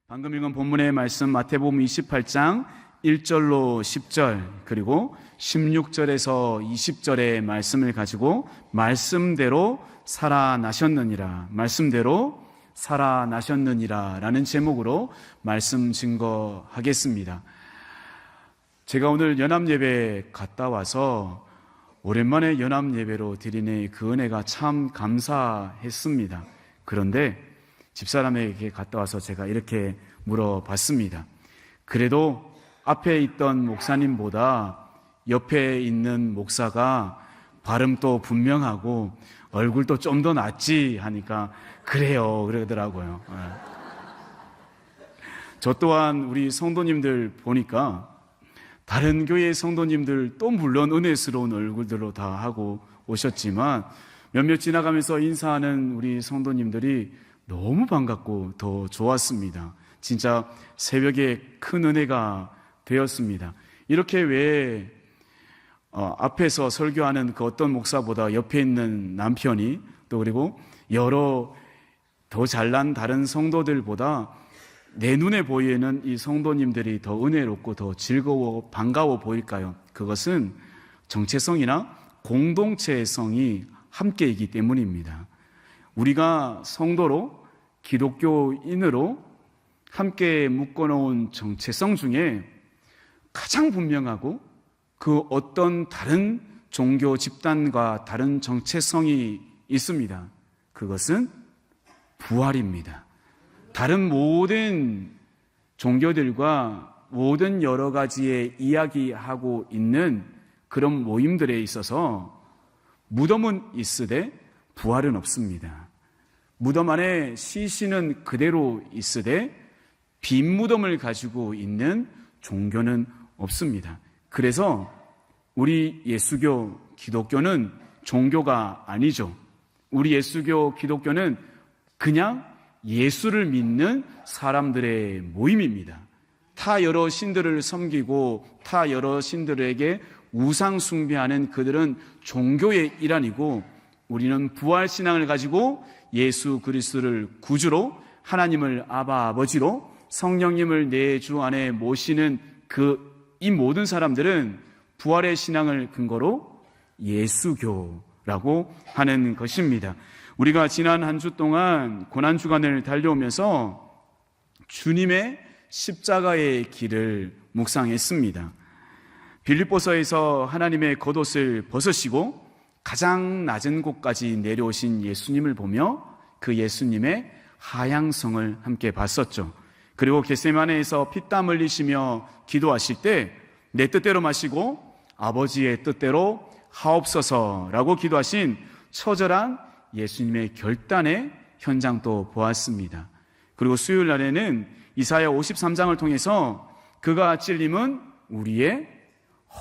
방금 읽은 본문의 말씀 마태복음 28장 1절로 10절 그리고 16절에서 20절의 말씀을 가지고 말씀대로 살아나셨느니라 라는 제목으로 말씀 증거하겠습니다. 제가 오늘 연합예배 갔다 와서 오랜만에 연합예배로 드리는 그 은혜가 참 감사했습니다. 그런데 집사람에게 갔다 와서 제가 이렇게 물어봤습니다. 그래도 앞에 있던 목사님보다 옆에 있는 목사가 발음도 분명하고 얼굴도 좀 더 낫지 하니까 그래요 그러더라고요. 저 또한 우리 성도님들 보니까 다른 교회 성도님들도 물론 은혜스러운 얼굴들로 다 하고 오셨지만 몇몇 지나가면서 인사하는 우리 성도님들이 너무 반갑고 더 좋았습니다. 진짜 새벽에 큰 은혜가 되었습니다. 이렇게 왜 앞에서 설교하는 그 어떤 목사보다 옆에 있는 남편이 또 그리고 여러 더 잘난 다른 성도들보다 내 눈에 보이는 이 성도님들이 더 은혜롭고 더 즐거워 반가워 보일까요? 그것은 정체성이나 공동체성이 함께이기 때문입니다. 우리가 성도로 기독교인으로 함께 묶어놓은 정체성 중에 가장 분명하고 그 어떤 다른 종교 집단과 다른 정체성이 있습니다. 그것은 부활입니다. 다른 모든 종교들과 모든 여러 가지의 이야기하고 있는 그런 모임들에 있어서 무덤은 있으되 부활은 없습니다. 무덤 안에 시신은 그대로 있으되 빈 무덤을 가지고 있는 종교는 없습니다. 그래서 우리 예수교 기독교는 종교가 아니죠. 우리 예수교 기독교는 그냥 예수를 믿는 사람들의 모임입니다. 타 여러 신들을 섬기고 타 여러 신들에게 우상 숭배하는 그들은 종교의 일환이고 우리는 부활신앙을 가지고 예수 그리스도를 구주로 하나님을 아바 아버지로 성령님을 내 주 안에 모시는 이 모든 사람들은 부활의 신앙을 근거로 예수교라고 하는 것입니다. 우리가 지난 한 주 동안 고난주간을 달려오면서 주님의 십자가의 길을 묵상했습니다. 빌립보서에서 하나님의 겉옷을 벗으시고 가장 낮은 곳까지 내려오신 예수님을 보며 그 예수님의 하향성을 함께 봤었죠. 그리고 겟세마네에서 피땀 흘리시며 기도하실 때 내 뜻대로 마시고 아버지의 뜻대로 하옵소서라고 기도하신 처절한 예수님의 결단의 현장도 보았습니다. 그리고 수요일 날에는 이사야 53장을 통해서 그가 찔림은 우리의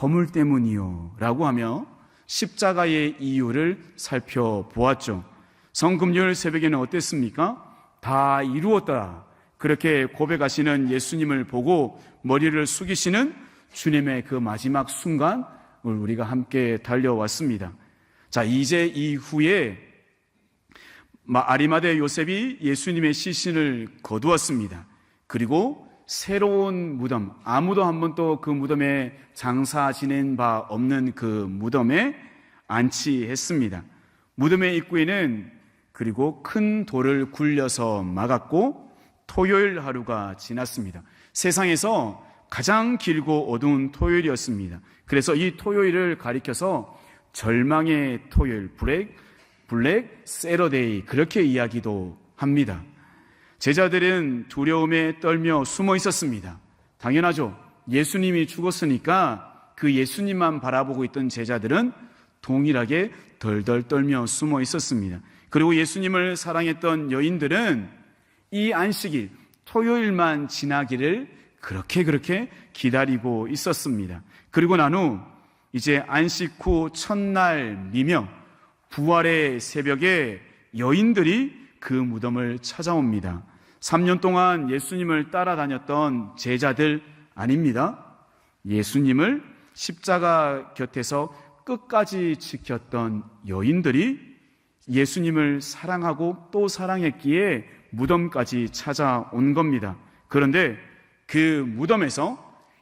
허물 때문이요 라고 하며 십자가의 이유를 살펴보았죠. 성금요일 새벽에는 어땠습니까? 다 이루었다 그렇게 고백하시는 예수님을 보고 머리를 숙이시는 주님의 그 마지막 순간을 우리가 함께 달려왔습니다. 자, 이제 이후에 아리마대 요셉이 예수님의 시신을 거두었습니다. 그리고 새로운 무덤, 아무도 한 번도 그 무덤에 장사 지낸 바 없는 그 무덤에 안치했습니다. 무덤의 입구에는 그리고 큰 돌을 굴려서 막았고 토요일 하루가 지났습니다. 세상에서 가장 길고 어두운 토요일이었습니다. 그래서 이 토요일을 가리켜서 절망의 토요일, 블랙 세러데이 그렇게 이야기도 합니다. 제자들은 두려움에 떨며 숨어 있었습니다. 당연하죠. 예수님이 죽었으니까 그 예수님만 바라보고 있던 제자들은 동일하게 덜덜 떨며 숨어 있었습니다. 그리고 예수님을 사랑했던 여인들은 이 안식일, 토요일만 지나기를 그렇게 기다리고 있었습니다. 그리고 난 후 이제 안식 후 첫날 미명, 부활의 새벽에 여인들이 그 무덤을 찾아옵니다. 3년 동안 예수님을 따라다녔던 제자들 아닙니다. 예수님을 십자가 곁에서 끝까지 지켰던 여인들이 예수님을 사랑하고 또 사랑했기에 무덤까지 찾아온 겁니다. 그런데 그 무덤에서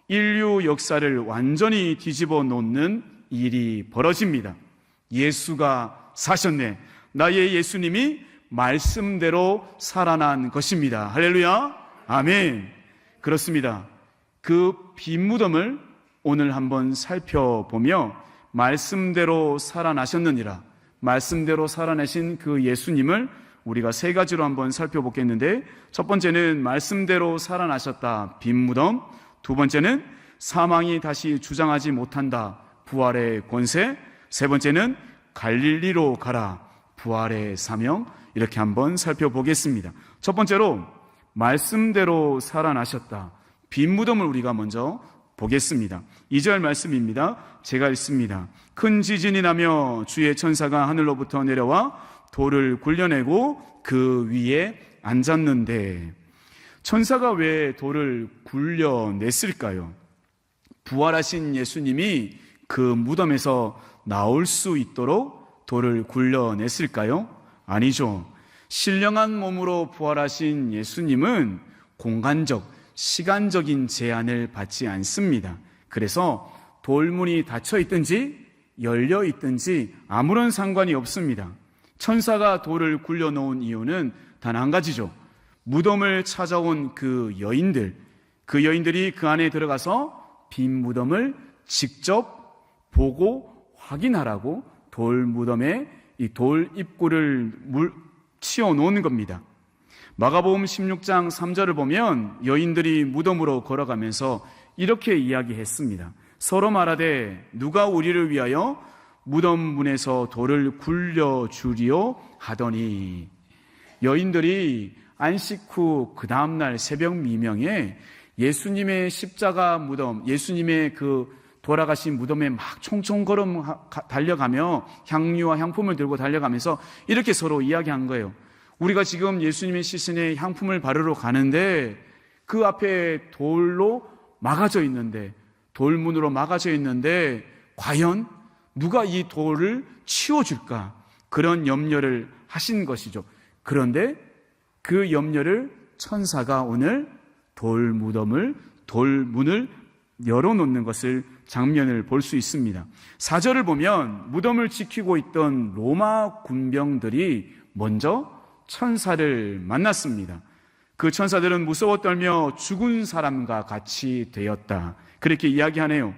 인류 역사를 완전히 뒤집어 놓는 일이 벌어집니다. 예수가 사셨네. 나의 예수님이 말씀대로 살아난 것입니다. 할렐루야. 아멘. 그렇습니다. 그 빈 무덤을 오늘 한번 살펴보며 말씀대로 살아나셨느니라, 말씀대로 살아내신 그 예수님을 우리가 세 가지로 한번 살펴보겠는데, 첫 번째는 말씀대로 살아나셨다, 빈 무덤. 두 번째는 사망이 다시 주장하지 못한다, 부활의 권세. 세 번째는 갈릴리로 가라, 부활의 사명. 이렇게 한번 살펴보겠습니다. 첫 번째로 말씀대로 살아나셨다, 빈 무덤을 우리가 먼저 보겠습니다. 2절 말씀입니다. 제가 읽습니다. 큰 지진이 나며 주의 천사가 하늘로부터 내려와 돌을 굴려내고 그 위에 앉았는데, 천사가 왜 돌을 굴려냈을까요? 부활하신 예수님이 그 무덤에서 나올 수 있도록 돌을 굴려냈을까요? 아니죠. 신령한 몸으로 부활하신 예수님은 공간적, 시간적인 제한을 받지 않습니다. 그래서 돌문이 닫혀 있든지 열려 있든지 아무런 상관이 없습니다. 천사가 돌을 굴려놓은 이유는 단 한 가지죠. 무덤을 찾아온 그 여인들이 그 안에 들어가서 빈 무덤을 직접 보고 확인하라고 돌 무덤에 이 돌 입구를 치워 놓은 겁니다. 마가복음 16장 3절을 보면 여인들이 무덤으로 걸어가면서 이렇게 이야기했습니다. 서로 말하되 누가 우리를 위하여 무덤 문에서 돌을 굴려주리요 하더니, 여인들이 안식 후 그 다음날 새벽 미명에 예수님의 십자가 무덤, 예수님의 그 돌아가신 무덤에 막 총총걸음 달려가며 향유와 향품을 들고 달려가면서 이렇게 서로 이야기한 거예요. 우리가 지금 예수님의 시신에 향품을 바르러 가는데 그 앞에 돌로 막아져 있는데, 돌문으로 막아져 있는데 과연 누가 이 돌을 치워줄까? 그런 염려를 하신 것이죠. 그런데 그 염려를 천사가 오늘 돌문을 열어놓는 것을 장면을 볼 수 있습니다. 4절을 보면 무덤을 지키고 있던 로마 군병들이 먼저 천사를 만났습니다. 그 천사들은 무서워 떨며 죽은 사람과 같이 되었다, 그렇게 이야기하네요.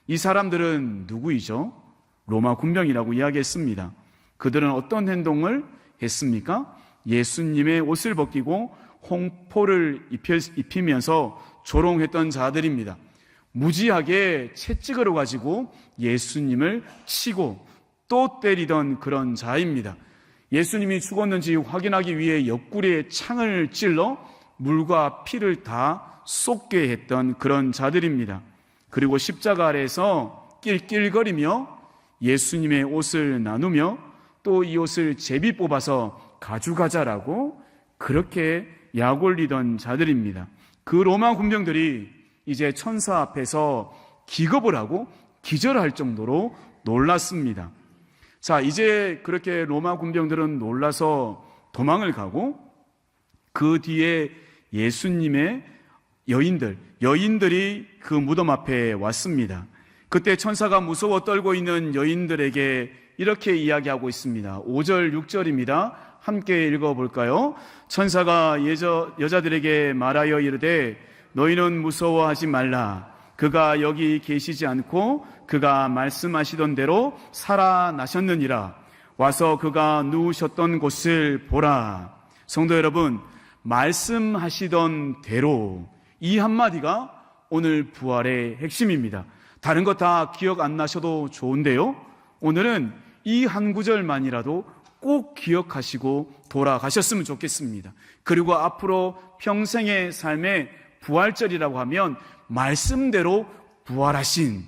이 사람들은 누구이죠? 로마 군병이라고 이야기했습니다. 그들은 어떤 행동을 했습니까? 예수님의 옷을 벗기고 홍포를 입히면서 조롱했던 자들입니다. 무지하게 채찍으로 가지고 예수님을 치고 또 때리던 그런 자입니다. 예수님이 죽었는지 확인하기 위해 옆구리에 창을 찔러 물과 피를 다 쏟게 했던 그런 자들입니다. 그리고 십자가 아래에서 낄낄거리며 예수님의 옷을 나누며 또 이 옷을 제비 뽑아서 가져가자라고 그렇게 약올리던 자들입니다. 그 로마 군병들이 이제 천사 앞에서 기겁을 하고 기절할 정도로 놀랐습니다. 자, 이제 그렇게 로마 군병들은 놀라서 도망을 가고 그 뒤에 예수님의 여인들이 그 무덤 앞에 왔습니다. 그때 천사가 무서워 떨고 있는 여인들에게 이렇게 이야기하고 있습니다. 5절, 6절입니다. 함께 읽어볼까요? 천사가 여자들에게 말하여 이르되 너희는 무서워하지 말라. 그가 여기 계시지 않고 그가 말씀하시던 대로 살아나셨느니라. 와서 그가 누우셨던 곳을 보라. 성도 여러분, 말씀하시던 대로, 이 한마디가 오늘 부활의 핵심입니다. 다른 거 다 기억 안 나셔도 좋은데요, 오늘은 이 한 구절만이라도 꼭 기억하시고 돌아가셨으면 좋겠습니다. 그리고 앞으로 평생의 삶의 부활절이라고 하면 말씀대로 부활하신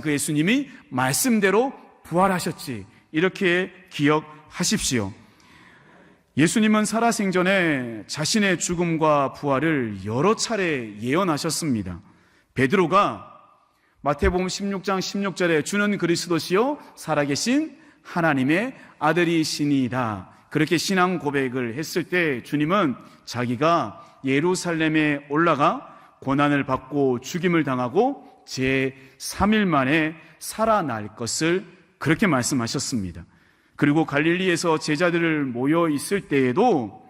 그 예수님이 말씀대로 부활하셨지, 이렇게 기억하십시오. 예수님은 살아생전에 자신의 죽음과 부활을 여러 차례 예언하셨습니다. 베드로가 마태복음 16장 16절에 주는 그리스도시요 살아계신 하나님의 아들이시니이다, 그렇게 신앙 고백을 했을 때 주님은 자기가 예루살렘에 올라가 고난을 받고 죽임을 당하고 제3일 만에 살아날 것을 그렇게 말씀하셨습니다. 그리고 갈릴리에서 제자들을 모여 있을 때에도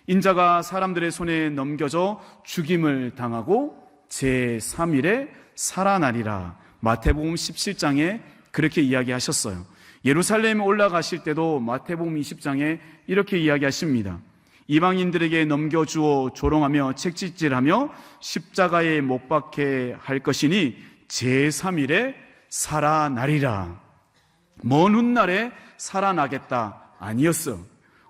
인자가 사람들의 손에 넘겨져 죽임을 당하고 제3일에 살아나리라, 마태복음 17장에 그렇게 이야기하셨어요. 예루살렘에 올라가실 때도 마태복음 20장에 이렇게 이야기하십니다. 이방인들에게 넘겨주어 조롱하며 책짓질하며 십자가에 못 박게 할 것이니 제3일에 살아나리라. 먼 훗날에 살아나겠다 아니었어.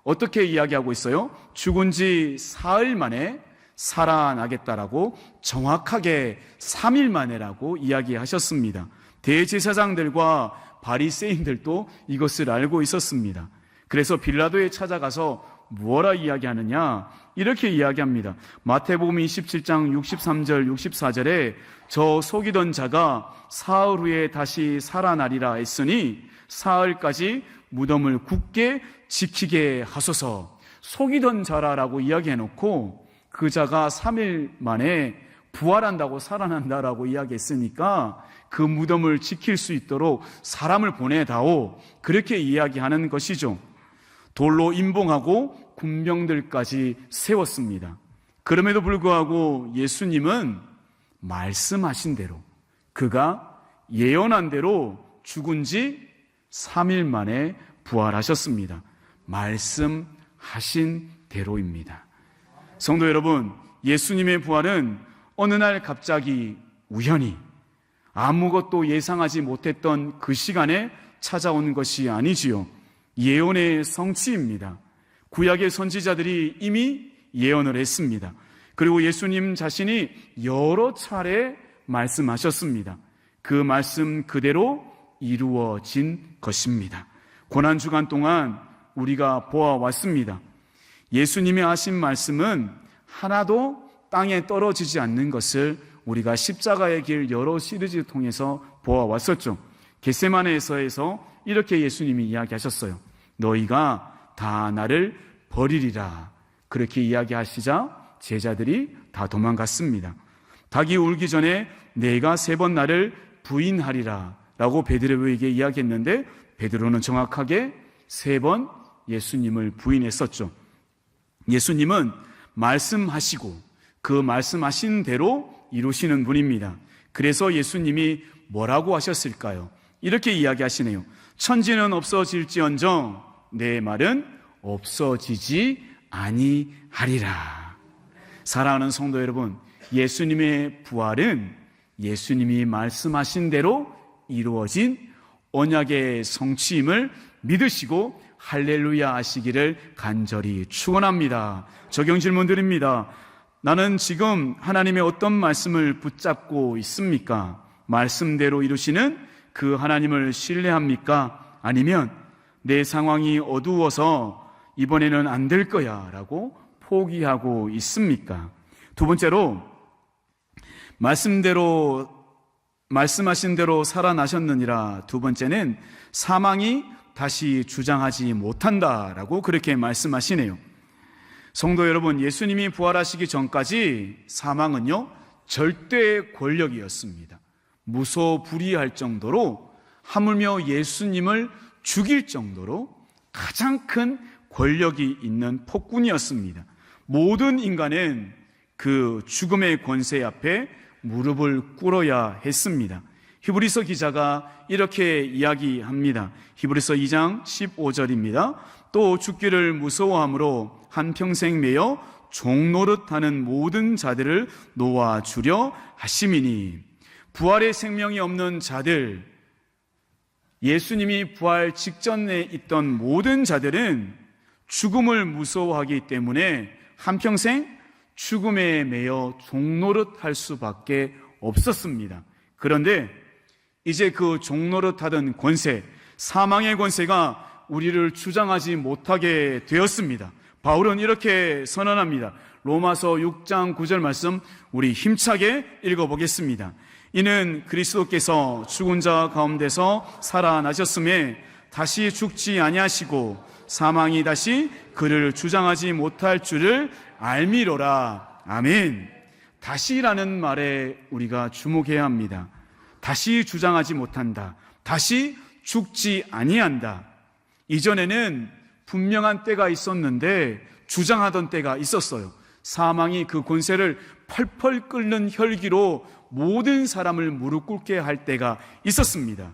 어떻게 이야기하고 있어요? 죽은 지 사흘 만에 살아나겠다라고, 정확하게 3일 만에라고 이야기하셨습니다. 대제사장들과 바리새인들도 이것을 알고 있었습니다. 그래서 빌라도에 찾아가서 무엇라 이야기하느냐, 이렇게 이야기합니다. 마태복음 27장 63절 64절에 저 속이던 자가 사흘 후에 다시 살아나리라 했으니 사흘까지 무덤을 굳게 지키게 하소서. 속이던 자라라고 이야기해놓고 그 자가 3일 만에 부활한다고, 살아난다라고 이야기했으니까 그 무덤을 지킬 수 있도록 사람을 보내다오, 그렇게 이야기하는 것이죠. 돌로 임봉하고 군병들까지 세웠습니다. 그럼에도 불구하고 예수님은 말씀하신 대로, 그가 예언한 대로 죽은 지 3일 만에 부활하셨습니다. 말씀하신 대로입니다. 성도 여러분, 예수님의 부활은 어느 날 갑자기 우연히 아무것도 예상하지 못했던 그 시간에 찾아온 것이 아니지요. 예언의 성취입니다. 구약의 선지자들이 이미 예언을 했습니다. 그리고 예수님 자신이 여러 차례 말씀하셨습니다. 그 말씀 그대로 이루어진 것입니다. 고난주간 동안 우리가 보아왔습니다. 예수님이 하신 말씀은 하나도 땅에 떨어지지 않는 것을 우리가 십자가의 길 여러 시리즈를 통해서 보아왔었죠. 겟세마네에서 이렇게 예수님이 이야기하셨어요. 너희가 다 나를 버리리라. 그렇게 이야기하시자 제자들이 다 도망갔습니다. 닭이 울기 전에 내가 3번 나를 부인하리라 라고 베드로에게 이야기했는데 베드로는 정확하게 3번 예수님을 부인했었죠. 예수님은 말씀하시고 그 말씀하신 대로 이루시는 분입니다. 그래서 예수님이 뭐라고 하셨을까요? 이렇게 이야기하시네요. 천지는 없어질지언정 내 말은 없어지지 아니하리라. 사랑하는 성도 여러분, 예수님의 부활은 예수님이 말씀하신 대로 이루어진 언약의 성취임을 믿으시고 할렐루야 하시기를 간절히 축원합니다. 적용 질문 드립니다. 나는 지금 하나님의 어떤 말씀을 붙잡고 있습니까? 말씀대로 이루시는 그 하나님을 신뢰합니까? 아니면 내 상황이 어두워서 이번에는 안 될 거야 라고 포기하고 있습니까? 두 번째로, 말씀하신 대로 살아나셨느니라. 두 번째는 사망이 다시 주장하지 못한다라고 그렇게 말씀하시네요. 성도 여러분, 예수님이 부활하시기 전까지 사망은요, 절대 권력이었습니다. 무소불위할 정도로, 하물며 예수님을 죽일 정도로 가장 큰 권력이 있는 폭군이었습니다. 모든 인간은 그 죽음의 권세 앞에 무릎을 꿇어야 했습니다. 히브리서 기자가 이렇게 이야기합니다. 히브리서 2장 15절입니다. 또 죽기를 무서워함으로 한평생 매여 종노릇하는 모든 자들을 놓아주려 하심이니. 부활의 생명이 없는 자들, 예수님이 부활 직전에 있던 모든 자들은 죽음을 무서워하기 때문에 한평생 죽음에 매여 종노릇할 수밖에 없었습니다. 그런데 이제 그 종노릇하던 권세, 사망의 권세가 우리를 주장하지 못하게 되었습니다. 바울은 이렇게 선언합니다. 로마서 6장 9절 말씀 우리 힘차게 읽어보겠습니다. 이는 그리스도께서 죽은 자 가운데서 살아나셨음에 다시 죽지 아니하시고 사망이 다시 그를 주장하지 못할 줄을 알미로라. 아멘. 다시라는 말에 우리가 주목해야 합니다. 다시 주장하지 못한다. 다시 죽지 아니한다. 이전에는 분명한 때가 있었는데 주장하던 때가 있었어요. 사망이 그 권세를 펄펄 끓는 혈기로 모든 사람을 무릎 꿇게 할 때가 있었습니다.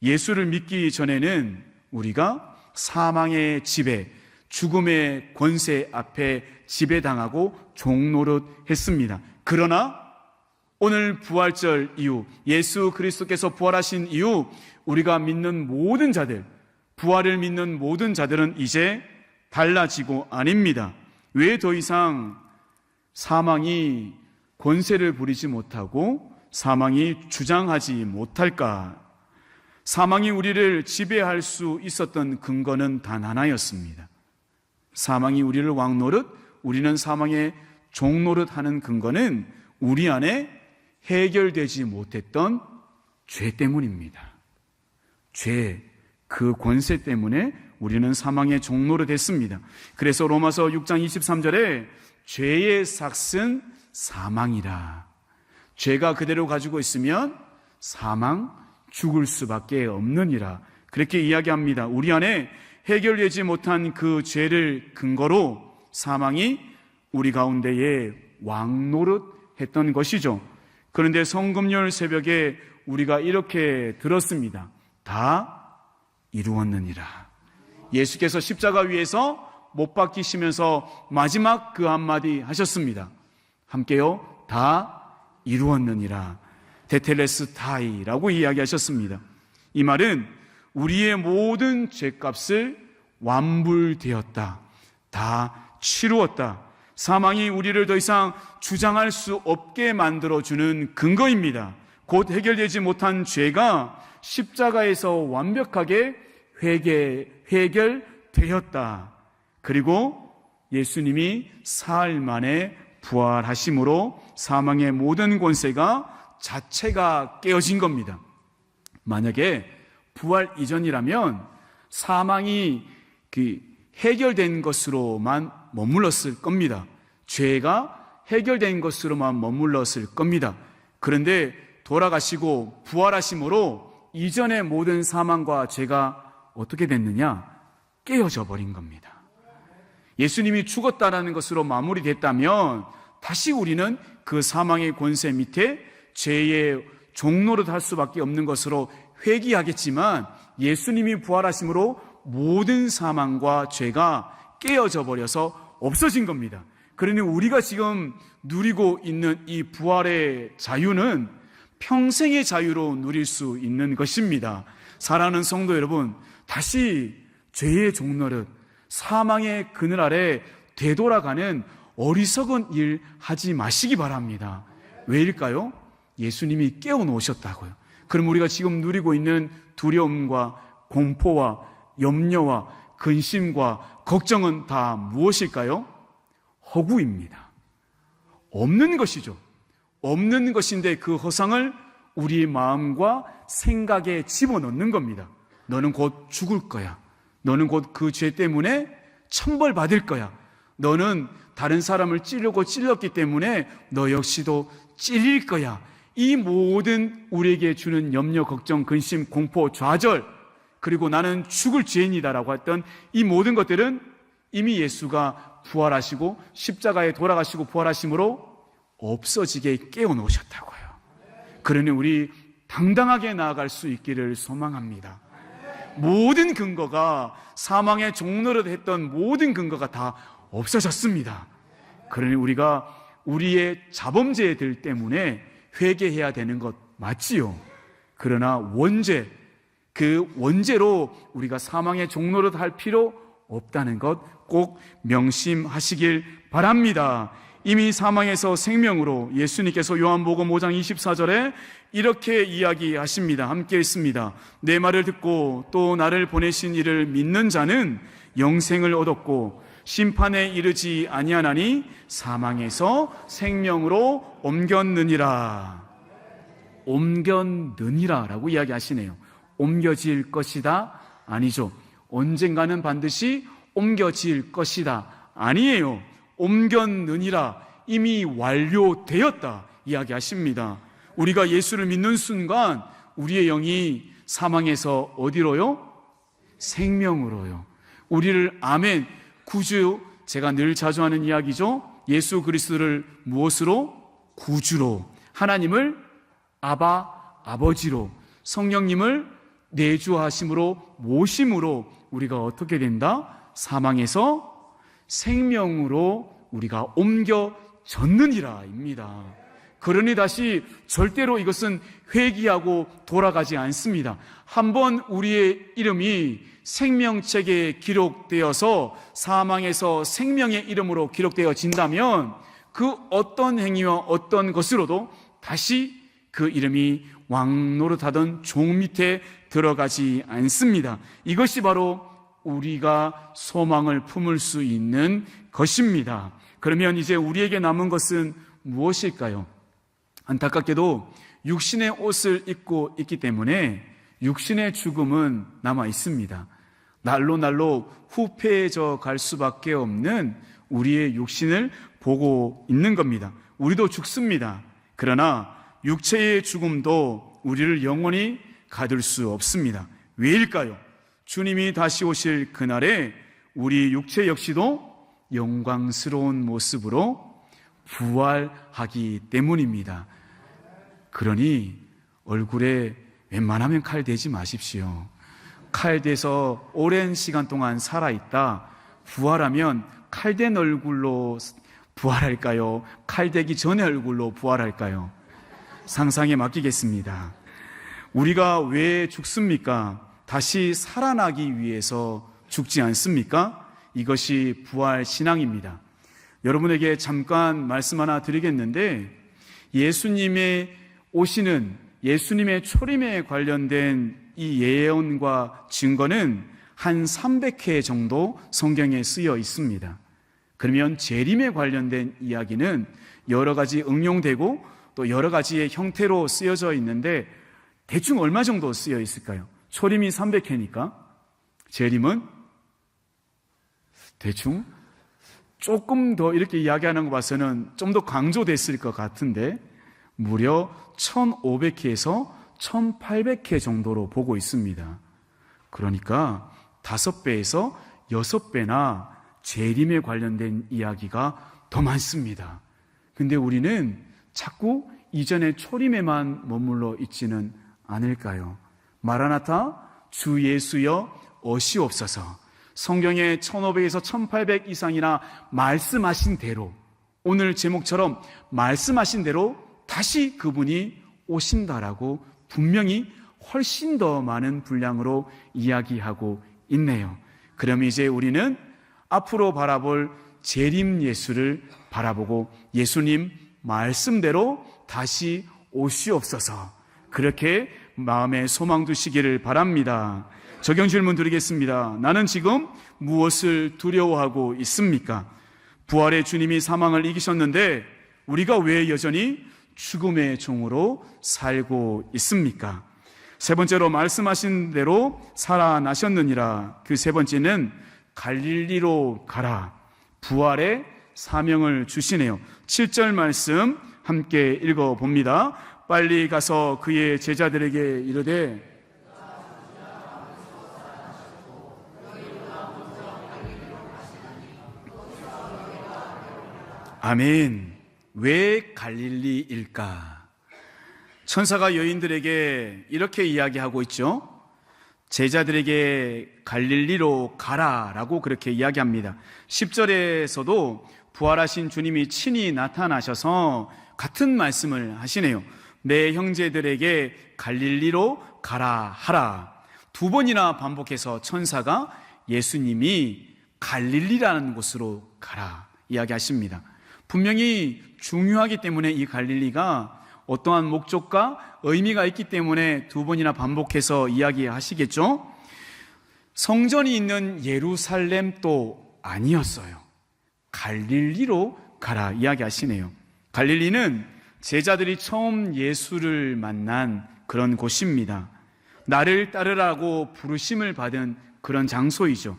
예수를 믿기 전에는 우리가 사망의 지배, 죽음의 권세 앞에 지배당하고 종노릇했습니다. 그러나 오늘 부활절 이후, 예수 그리스도께서 부활하신 이후 우리가 믿는 모든 자들, 부활을 믿는 모든 자들은 이제 달라지고 아닙니다. 왜 더 이상 사망이 권세를 부리지 못하고 사망이 주장하지 못할까? 사망이 우리를 지배할 수 있었던 근거는 단 하나였습니다. 사망이 우리를 왕노릇, 우리는 사망의 종노릇하는 근거는 우리 안에 해결되지 못했던 죄 때문입니다. 죄, 그 권세 때문에 우리는 사망의 종노릇 했습니다. 그래서 로마서 6장 23절에 죄의 삭은 사망이라. 죄가 그대로 가지고 있으면 사망, 죽을 수밖에 없느니라. 그렇게 이야기합니다. 우리 안에 해결되지 못한 그 죄를 근거로 사망이 우리 가운데에 왕노릇했던 것이죠. 그런데 성금요일 새벽에 우리가 이렇게 들었습니다. 다 이루었느니라. 예수께서 십자가 위에서 못 박히시면서 마지막 그 한마디 하셨습니다. 함께요. 다 이루었느니라. 테텔레스타이라고 이야기하셨습니다. 이 말은 우리의 모든 죄값을 완불되었다. 다 치루었다. 사망이 우리를 더 이상 주장할 수 없게 만들어주는 근거입니다. 곧 해결되지 못한 죄가 십자가에서 완벽하게 해결되었다. 그리고 예수님이 사흘 만에 부활하심으로 사망의 모든 권세가 자체가 깨어진 겁니다. 만약에 부활 이전이라면 사망이 해결된 것으로만 머물렀을 겁니다. 죄가 해결된 것으로만 머물렀을 겁니다. 그런데 돌아가시고 부활하심으로 이전의 모든 사망과 죄가 어떻게 됐느냐? 깨어져 버린 겁니다. 예수님이 죽었다라는 것으로 마무리됐다면 다시 우리는 그 사망의 권세 밑에 죄의 종노릇 할 수밖에 없는 것으로 회귀하겠지만 예수님이 부활하심으로 모든 사망과 죄가 깨어져 버려서 없어진 겁니다. 그러니 우리가 지금 누리고 있는 이 부활의 자유는 평생의 자유로 누릴 수 있는 것입니다. 사랑하는 성도 여러분, 다시 죄의 종노릇, 사망의 그늘 아래 되돌아가는 어리석은 일 하지 마시기 바랍니다. 왜일까요? 예수님이 깨워놓으셨다고요. 그럼 우리가 지금 누리고 있는 두려움과 공포와 염려와 근심과 걱정은 다 무엇일까요? 허구입니다. 없는 것이죠. 없는 것인데 그 허상을 우리 마음과 생각에 집어넣는 겁니다. 너는 곧 죽을 거야. 너는 곧 그 죄 때문에 천벌받을 거야. 너는 다른 사람을 찌르고 찔렀기 때문에 너 역시도 찔릴 거야. 이 모든 우리에게 주는 염려, 걱정, 근심, 공포, 좌절, 그리고 나는 죽을 죄인이다라고 했던 이 모든 것들은 이미 예수가 부활하시고 십자가에 돌아가시고 부활하심으로 없어지게 깨워놓으셨다고요. 그러니 우리 당당하게 나아갈 수 있기를 소망합니다. 모든 근거가, 사망의 종노릇 했던 모든 근거가 다 없어졌습니다. 그러니 우리가 우리의 자범죄들 때문에 회개해야 되는 것 맞지요. 그러나 원죄, 그 원죄로 우리가 사망의 종노릇 할 필요 없다는 것 꼭 명심하시길 바랍니다. 이미 사망에서 생명으로 예수님께서 요한복음 5장 24절에 이렇게 이야기하십니다. 함께 읽습니다. 내 말을 듣고 또 나를 보내신 이를 믿는 자는 영생을 얻었고 심판에 이르지 아니하나니 사망에서 생명으로 옮겼느니라. 옮겼느니라 라고 이야기하시네요. 옮겨질 것이다? 아니죠. 언젠가는 반드시 옮겨질 것이다. 아니에요. 옮겼느니라, 이미 완료되었다 이야기하십니다. 우리가 예수를 믿는 순간 우리의 영이 사망에서 어디로요? 생명으로요. 우리를 아멘, 구주, 제가 늘 자주 하는 이야기죠. 예수 그리스도를 무엇으로? 구주로, 하나님을 아바, 아버지로, 성령님을 내주하심으로, 모심으로 우리가 어떻게 된다? 사망에서 생명으로 우리가 옮겨졌느니라 입니다. 그러니 다시 절대로 이것은 회귀하고 돌아가지 않습니다. 한번 우리의 이름이 생명책에 기록되어서 사망에서 생명의 이름으로 기록되어진다면 그 어떤 행위와 어떤 것으로도 다시 그 이름이 왕노릇하던 종 밑에 들어가지 않습니다. 이것이 바로 우리가 소망을 품을 수 있는 것입니다. 그러면 이제 우리에게 남은 것은 무엇일까요? 안타깝게도 육신의 옷을 입고 있기 때문에 육신의 죽음은 남아 있습니다. 날로 날로 후패해져 갈 수밖에 없는 우리의 육신을 보고 있는 겁니다. 우리도 죽습니다. 그러나 육체의 죽음도 우리를 영원히 가둘 수 없습니다. 왜일까요? 주님이 다시 오실 그날에 우리 육체 역시도 영광스러운 모습으로 부활하기 때문입니다. 그러니 얼굴에 웬만하면 칼 대지 마십시오. 칼 대서 오랜 시간 동안 살아있다 부활하면 칼된 얼굴로 부활할까요? 칼대기 전의 얼굴로 부활할까요? 상상에 맡기겠습니다. 우리가 왜 죽습니까? 다시 살아나기 위해서 죽지 않습니까? 이것이 부활 신앙입니다. 여러분에게 잠깐 말씀 하나 드리겠는데, 예수님의 오시는, 예수님의 초림에 관련된 이 예언과 증거는 한 300회 정도 성경에 쓰여 있습니다. 그러면 재림에 관련된 이야기는 여러 가지 응용되고 또 여러 가지의 형태로 쓰여져 있는데 대충 얼마 정도 쓰여 있을까요? 초림이 300회니까 재림은 대충 조금 더 이렇게 이야기하는 거 봐서는 좀 더 강조됐을 것 같은데 무려 1500회에서 1800회 정도로 보고 있습니다. 그러니까 5배에서 6배나 재림에 관련된 이야기가 더 많습니다. 근데 우리는 자꾸 이전의 초림에만 머물러 있지는 않을까요? 마라나타, 주 예수여 오시옵소서. 성경에 1500에서 1800 이상이나 말씀하신 대로, 오늘 제목처럼 말씀하신 대로 다시 그분이 오신다라고 분명히 훨씬 더 많은 분량으로 이야기하고 있네요. 그럼 이제 우리는 앞으로 바라볼 재림 예수를 바라보고 예수님 말씀대로 다시 오시옵소서, 그렇게 마음에 소망 두시기를 바랍니다. 적용 질문 드리겠습니다. 나는 지금 무엇을 두려워하고 있습니까? 부활의 주님이 사망을 이기셨는데 우리가 왜 여전히 죽음의 종으로 살고 있습니까? 세 번째로 말씀하신 대로 살아나셨느니라. 그 세 번째는 갈릴리로 가라. 부활의 사명을 주시네요. 7절 말씀 함께 읽어봅니다. 빨리 가서 그의 제자들에게 이르되 아멘. 왜 갈릴리일까? 천사가 여인들에게 이렇게 이야기하고 있죠. 제자들에게 갈릴리로 가라라고 그렇게 이야기합니다. 10절에서도 부활하신 주님이 친히 나타나셔서 같은 말씀을 하시네요. 내 형제들에게 갈릴리로 가라 하라. 두 번이나 반복해서 천사가 예수님이 갈릴리라는 곳으로 가라 이야기하십니다. 분명히 중요하기 때문에 이 갈릴리가 어떠한 목적과 의미가 있기 때문에 두 번이나 반복해서 이야기하시겠죠. 성전이 있는 예루살렘도 아니었어요. 갈릴리로 가라 이야기하시네요. 갈릴리는 제자들이 처음 예수를 만난 그런 곳입니다. 나를 따르라고 부르심을 받은 그런 장소이죠.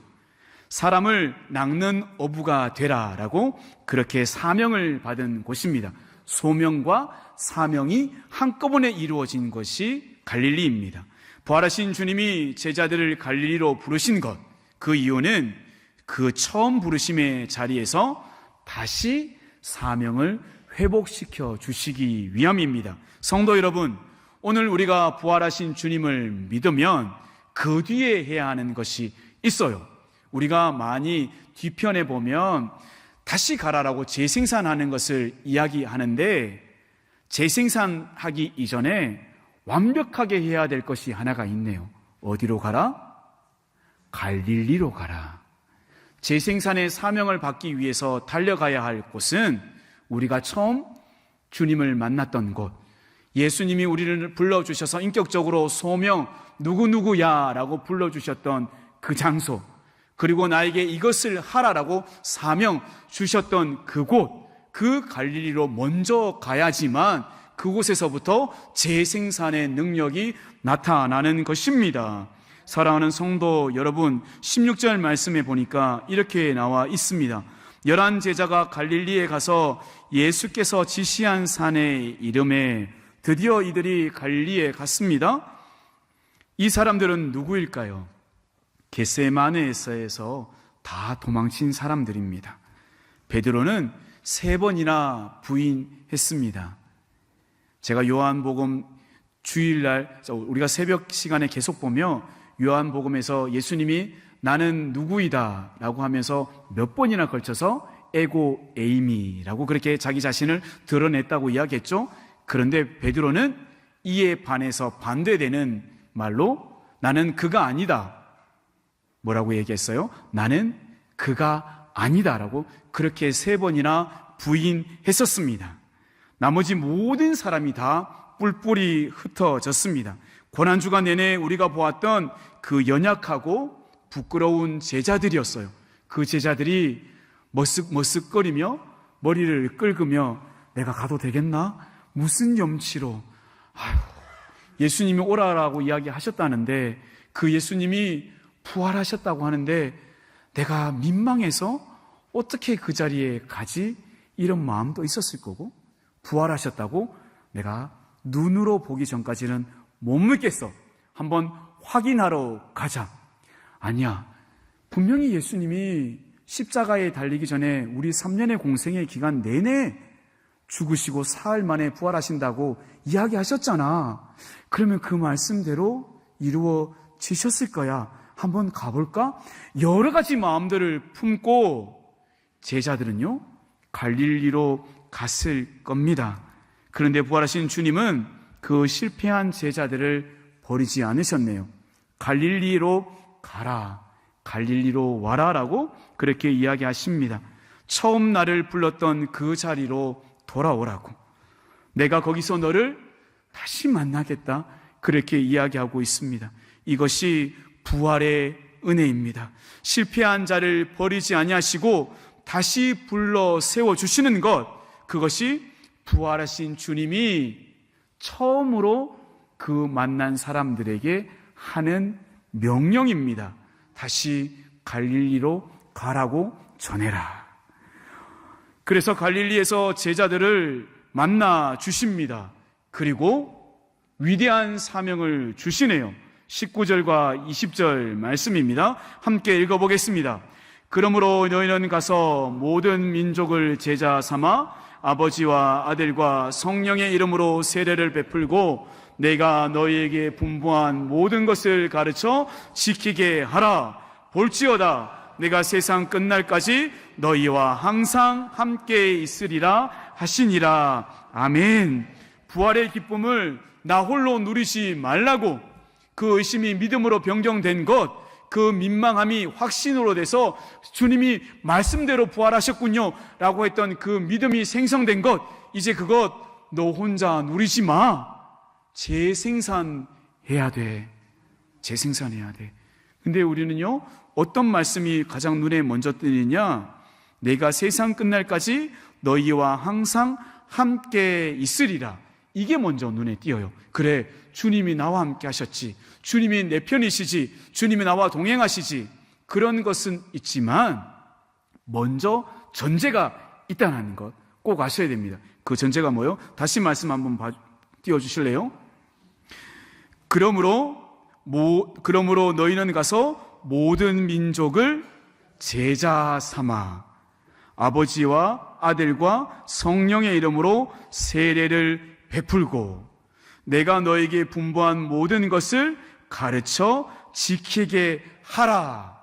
사람을 낚는 어부가 되라라고 그렇게 사명을 받은 곳입니다. 소명과 사명이 한꺼번에 이루어진 것이 갈릴리입니다. 부활하신 주님이 제자들을 갈릴리로 부르신 것, 그 이유는 그 처음 부르심의 자리에서 다시 사명을 회복시켜 주시기 위함입니다. 성도 여러분, 오늘 우리가 부활하신 주님을 믿으면 그 뒤에 해야 하는 것이 있어요. 우리가 많이 뒤편에 보면 다시 가라라고 재생산하는 것을 이야기하는데, 재생산하기 이전에 완벽하게 해야 될 것이 하나가 있네요. 어디로 가라? 갈릴리로 가라. 재생산의 사명을 받기 위해서 달려가야 할 곳은 우리가 처음 주님을 만났던 곳, 예수님이 우리를 불러주셔서 인격적으로 소명 누구누구야 라고 불러주셨던 그 장소, 그리고 나에게 이것을 하라라고 사명 주셨던 그곳, 그 갈릴리로 먼저 가야지만 그곳에서부터 재생산의 능력이 나타나는 것입니다. 사랑하는 성도 여러분, 16절 말씀에 보니까 이렇게 나와 있습니다. 11 제자가 갈릴리에 가서 예수께서 지시한 산에 이름에 드디어 이들이 갈릴리에 갔습니다. 이 사람들은 누구일까요? 겟세마네에서 다 도망친 사람들입니다. 베드로는 3번이나 부인했습니다. 제가 요한복음 주일날 우리가 새벽 시간에 계속 보며 요한복음에서 예수님이 나는 누구이다 라고 하면서 몇 번이나 걸쳐서 에고 에이미라고 그렇게 자기 자신을 드러냈다고 이야기했죠. 그런데 베드로는 이에 반해서 반대되는 말로 나는 그가 아니다. 뭐라고 얘기했어요? 나는 그가 아니다 라고 그렇게 3번이나 부인했었습니다. 나머지 모든 사람이 다 뿔뿔이 흩어졌습니다. 고난주간 내내 우리가 보았던 그 연약하고 부끄러운 제자들이었어요. 그 제자들이 머쓱머쓱거리며 머리를 긁으며 내가 가도 되겠나? 무슨 염치로? 예수님이 오라라고 이야기하셨다는데, 그 예수님이 부활하셨다고 하는데 내가 민망해서 어떻게 그 자리에 가지? 이런 마음도 있었을 거고, 부활하셨다고 내가 눈으로 보기 전까지는 못 믿겠어. 한번 확인하러 가자. 아니야. 분명히 예수님이 십자가에 달리기 전에 우리 3년의 공생의 기간 내내 죽으시고 사흘 만에 부활하신다고 이야기하셨잖아. 그러면 그 말씀대로 이루어지셨을 거야. 한번 가볼까? 여러 가지 마음들을 품고 제자들은요, 갈릴리로 갔을 겁니다. 그런데 부활하신 주님은 그 실패한 제자들을 버리지 않으셨네요. 갈릴리로 가라, 갈릴리로 와라라고 그렇게 이야기하십니다. 처음 나를 불렀던 그 자리로 돌아오라고, 내가 거기서 너를 다시 만나겠다, 그렇게 이야기하고 있습니다. 이것이 부활의 은혜입니다. 실패한 자를 버리지 아니하시고 다시 불러 세워주시는 것, 그것이 부활하신 주님이 처음으로 그 만난 사람들에게 하는 명령입니다. 다시 갈릴리로 가라고 전해라. 그래서 갈릴리에서 제자들을 만나 주십니다. 그리고 위대한 사명을 주시네요. 19절과 20절 말씀입니다. 함께 읽어보겠습니다. 그러므로 너희는 가서 모든 민족을 제자 삼아 아버지와 아들과 성령의 이름으로 세례를 베풀고 내가 너희에게 분부한 모든 것을 가르쳐 지키게 하라. 볼지어다 내가 세상 끝날까지 너희와 항상 함께 있으리라 하시니라. 아멘. 부활의 기쁨을 나 홀로 누리지 말라고, 그 의심이 믿음으로 변경된 것, 그 민망함이 확신으로 돼서 주님이 말씀대로 부활하셨군요 라고 했던 그 믿음이 생성된 것, 이제 그것 너 혼자 누리지 마. 재생산해야 돼. 재생산해야 돼. 근데 우리는요, 어떤 말씀이 가장 눈에 먼저 띄느냐? 내가 세상 끝날까지 너희와 항상 함께 있으리라. 이게 먼저 눈에 띄어요. 그래, 주님이 나와 함께 하셨지, 주님이 내 편이시지, 주님이 나와 동행하시지, 그런 것은 있지만 먼저 전제가 있다는 것 꼭 아셔야 됩니다. 그 전제가 뭐예요? 다시 말씀 한번 띄워주실래요? 그러므로 너희는 가서 모든 민족을 제자 삼아 아버지와 아들과 성령의 이름으로 세례를 베풀고 내가 너에게 분부한 모든 것을 가르쳐 지키게 하라.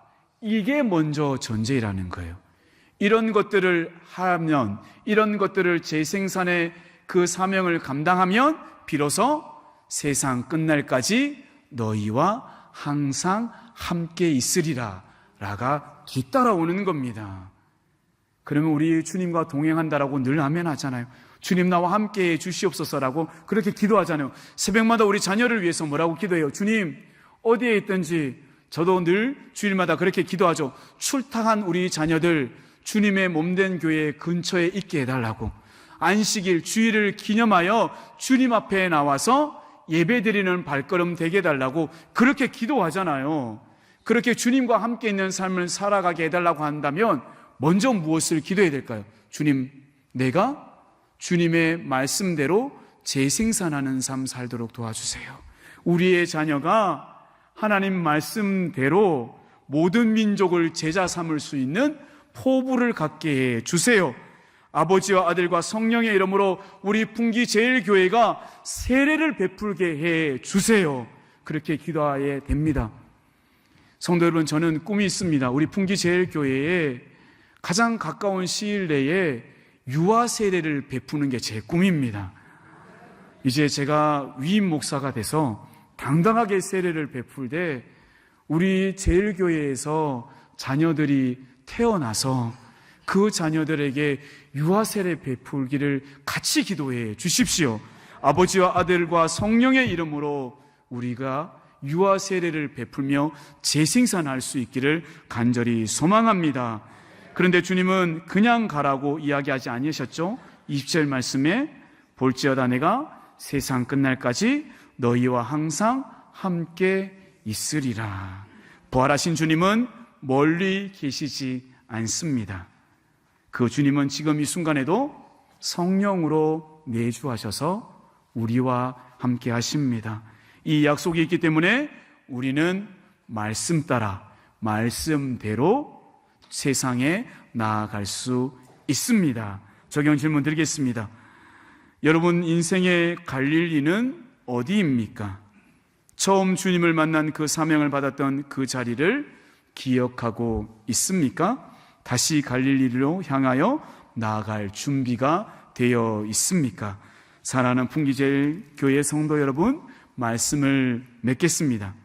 이게 먼저 전제라는 거예요. 이런 것들을 하면, 이런 것들을 재생산의 그 사명을 감당하면 비로소 세상 끝날까지 너희와 항상 함께 있으리라 라가 뒤따라오는 겁니다. 그러면 우리 주님과 동행한다라고 늘 아멘 하잖아요. 주님 나와 함께 해 주시옵소서라고 그렇게 기도하잖아요. 새벽마다 우리 자녀를 위해서 뭐라고 기도해요? 주님 어디에 있든지, 저도 늘 주일마다 그렇게 기도하죠. 출타한 우리 자녀들 주님의 몸된 교회 근처에 있게 해달라고, 안식일 주일을 기념하여 주님 앞에 나와서 예배드리는 발걸음 되게 해달라고 그렇게 기도하잖아요. 그렇게 주님과 함께 있는 삶을 살아가게 해달라고 한다면 먼저 무엇을 기도해야 될까요? 주님, 내가 주님의 말씀대로 재생산하는 삶 살도록 도와주세요. 우리의 자녀가 하나님 말씀대로 모든 민족을 제자 삼을 수 있는 포부를 갖게 해 주세요. 아버지와 아들과 성령의 이름으로 우리 풍기제일교회가 세례를 베풀게 해 주세요. 그렇게 기도해야 됩니다. 성도 여러분, 저는 꿈이 있습니다. 우리 풍기제일교회에 가장 가까운 시일 내에 유아 세례를 베푸는 게 제 꿈입니다. 이제 제가 위임 목사가 돼서 당당하게 세례를 베풀 때 우리 제일교회에서 자녀들이 태어나서 그 자녀들에게 유아 세례 베풀기를 같이 기도해 주십시오. 아버지와 아들과 성령의 이름으로 우리가 유아 세례를 베풀며 재생산할 수 있기를 간절히 소망합니다. 그런데 주님은 그냥 가라고 이야기하지 않으셨죠? 20절 말씀에 볼지어다 내가 세상 끝날까지 너희와 항상 함께 있으리라. 부활하신 주님은 멀리 계시지 않습니다. 그 주님은 지금 이 순간에도 성령으로 내주하셔서 우리와 함께 하십니다. 이 약속이 있기 때문에 우리는 말씀 따라 말씀대로 세상에 나아갈 수 있습니다. 적용 질문 드리겠습니다. 여러분 인생의 갈릴리는 어디입니까? 처음 주님을 만난 그 사명을 받았던 그 자리를 기억하고 있습니까? 다시 갈릴리로 향하여 나아갈 준비가 되어 있습니까? 사랑하는 풍기제일교회 성도 여러분, 말씀을 맺겠습니다.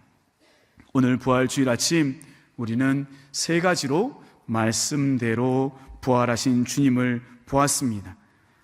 오늘 부활주일 아침 우리는 세 가지로 말씀대로 부활하신 주님을 보았습니다.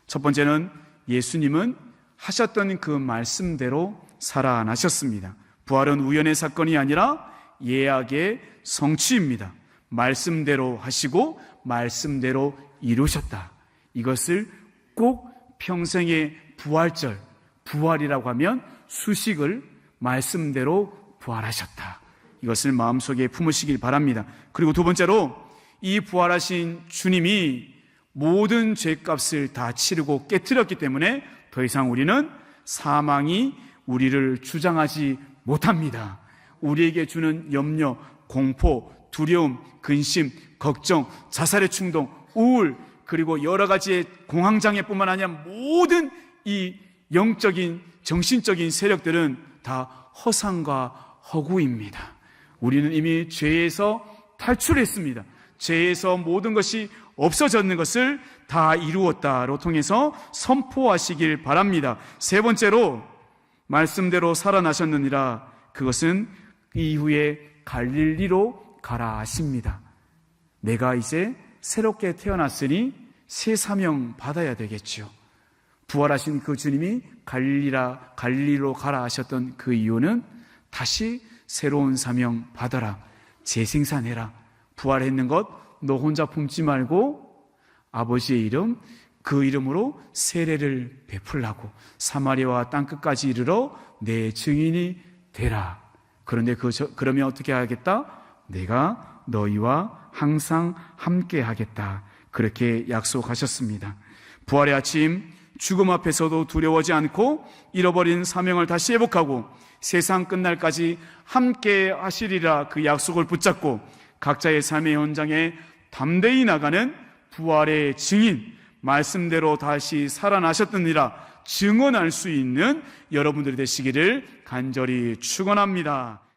첫 번째는 예수님은 하셨던 그 말씀대로 살아나셨습니다. 부활은 우연의 사건이 아니라 예약의 성취입니다. 말씀대로 하시고 말씀대로 이루셨다. 이것을 꼭 평생의 부활절, 부활이라고 하면 수식을 말씀대로 부활하셨다. 이것을 마음속에 품으시길 바랍니다. 그리고 두 번째로 이 부활하신 주님이 모든 죄값을 다 치르고 깨트렸기 때문에 더 이상 우리는 사망이 우리를 주장하지 못합니다. 우리에게 주는 염려, 공포, 두려움, 근심, 걱정, 자살의 충동, 우울, 그리고 여러 가지의 공황장애뿐만 아니라 모든 이 영적인, 정신적인 세력들은 다 허상과 허구입니다. 우리는 이미 죄에서 탈출했습니다. 죄에서 모든 것이 없어졌는 것을 다 이루었다로 통해서 선포하시길 바랍니다. 세 번째로 말씀대로 살아나셨느니라. 그것은 이후에 갈릴리로 가라 하십니다. 내가 이제 새롭게 태어났으니 새 사명 받아야 되겠죠. 부활하신 그 주님이 갈릴리로 가라 하셨던 그 이유는 다시 새로운 사명 받아라, 재생산해라, 부활했는 것 너 혼자 품지 말고 아버지의 이름 그 이름으로 세례를 베풀라고 사마리아와 땅끝까지 이르러 내 증인이 되라. 그런데 그러면 어떻게 하겠다? 내가 너희와 항상 함께 하겠다. 그렇게 약속하셨습니다. 부활의 아침, 죽음 앞에서도 두려워하지 않고 잃어버린 사명을 다시 회복하고 세상 끝날까지 함께 하시리라 그 약속을 붙잡고 각자의 삶의 현장에 담대히 나가는 부활의 증인, 말씀대로 다시 살아나셨느니라 증언할 수 있는 여러분들이 되시기를 간절히 축원합니다.